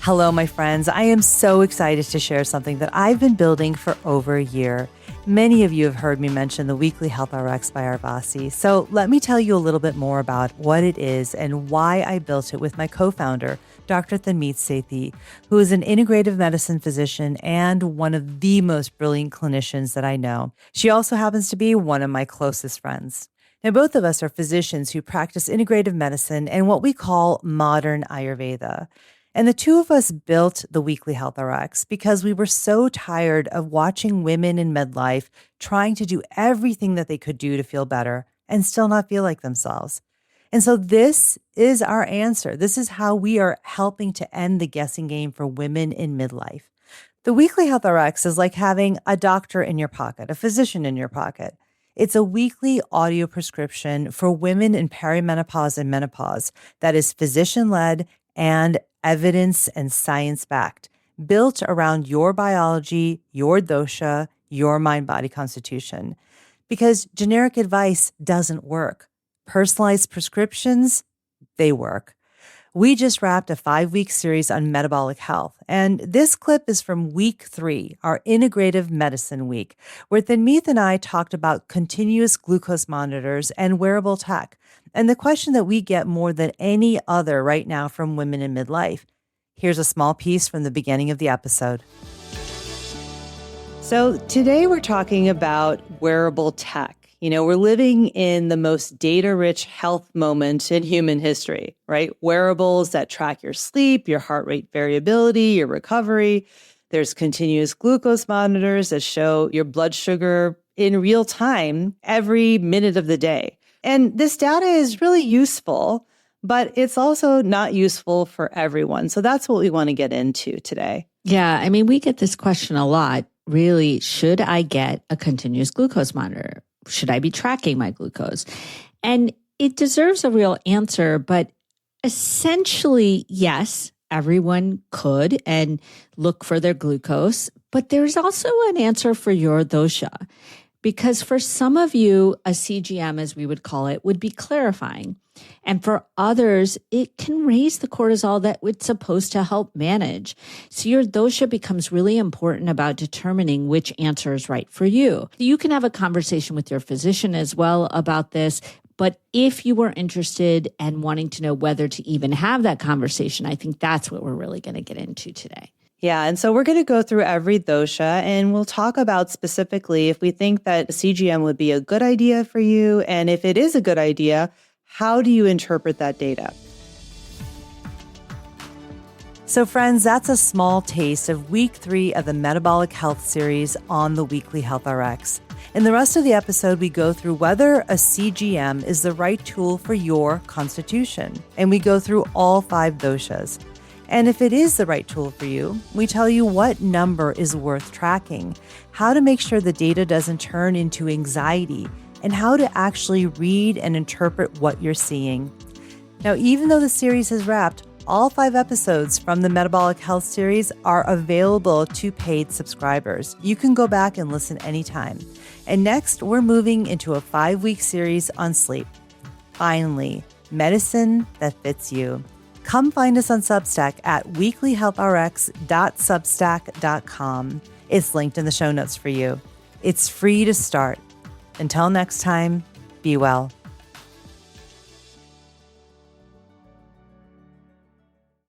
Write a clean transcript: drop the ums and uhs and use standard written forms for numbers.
Hello, my friends. I am so excited to share something that I've been building for over a year. Many of you have heard me mention the Weekly Health RX by Arvasi. So let me tell you a little bit more about what it is and why I built it with my co-founder, Dr. Thamit Sethi, who is an integrative medicine physician and one of the most brilliant clinicians that I know. She also happens to be one of my closest friends. Now, both of us are physicians who practice integrative medicine and what we call modern Ayurveda. And the two of us built the Weekly Health RX because we were so tired of watching women in midlife trying to do everything that they could do to feel better and still not feel like themselves. And so this is our answer. This is how we are helping to end the guessing game for women in midlife. The Weekly Health RX is like having a doctor in your pocket, a physician in your pocket. It's a weekly audio prescription for women in perimenopause and menopause that is physician-led and evidence and science-backed, built around your biology, your dosha, your mind-body constitution. Because generic advice doesn't work. Personalized prescriptions, they work. We just wrapped a 5-week series on metabolic health, and this clip is from week 3, our integrative medicine week, where Thamit and I talked about continuous glucose monitors and wearable tech. And the question that we get more than any other right now from women in midlife. Here's a small piece from the beginning of the episode. So today we're talking about wearable tech. You know, we're living in the most data-rich health moment in human history, right? Wearables that track your sleep, your heart rate variability, your recovery. There's continuous glucose monitors that show your blood sugar in real time every minute of the day. And this data is really useful, but it's also not useful for everyone. So that's what we want to get into today. Yeah, I mean, we get this question a lot. Really, should I get a continuous glucose monitor? Should I be tracking my glucose? And it deserves a real answer, but essentially, yes, everyone could and look for their glucose, but there's also an answer for your dosha. Because for some of you, a CGM, as we would call it, would be clarifying. And for others, it can raise the cortisol that it's supposed to help manage. So your dosha becomes really important about determining which answer is right for you. You can have a conversation with your physician as well about this. But if you were interested and wanting to know whether to even have that conversation, I think that's what we're really going to get into today. Yeah, and so we're going to go through every dosha and we'll talk about specifically if we think that CGM would be a good idea for you. And if it is a good idea, how do you interpret that data? So friends, that's a small taste of week 3 of the Metabolic Health series on the Weekly Health RX. In the rest of the episode, we go through whether a CGM is the right tool for your constitution. And we go through all 5 doshas. And if it is the right tool for you, we tell you what number is worth tracking, how to make sure the data doesn't turn into anxiety, and how to actually read and interpret what you're seeing. Now, even though the series has wrapped, all 5 episodes from the Metabolic Health series are available to paid subscribers. You can go back and listen anytime. And next, we're moving into a 5-week series on sleep. Finally, medicine that fits you. Come find us on Substack at weeklyhealthrx.substack.com. It's linked in the show notes for you. It's free to start. Until next time, be well.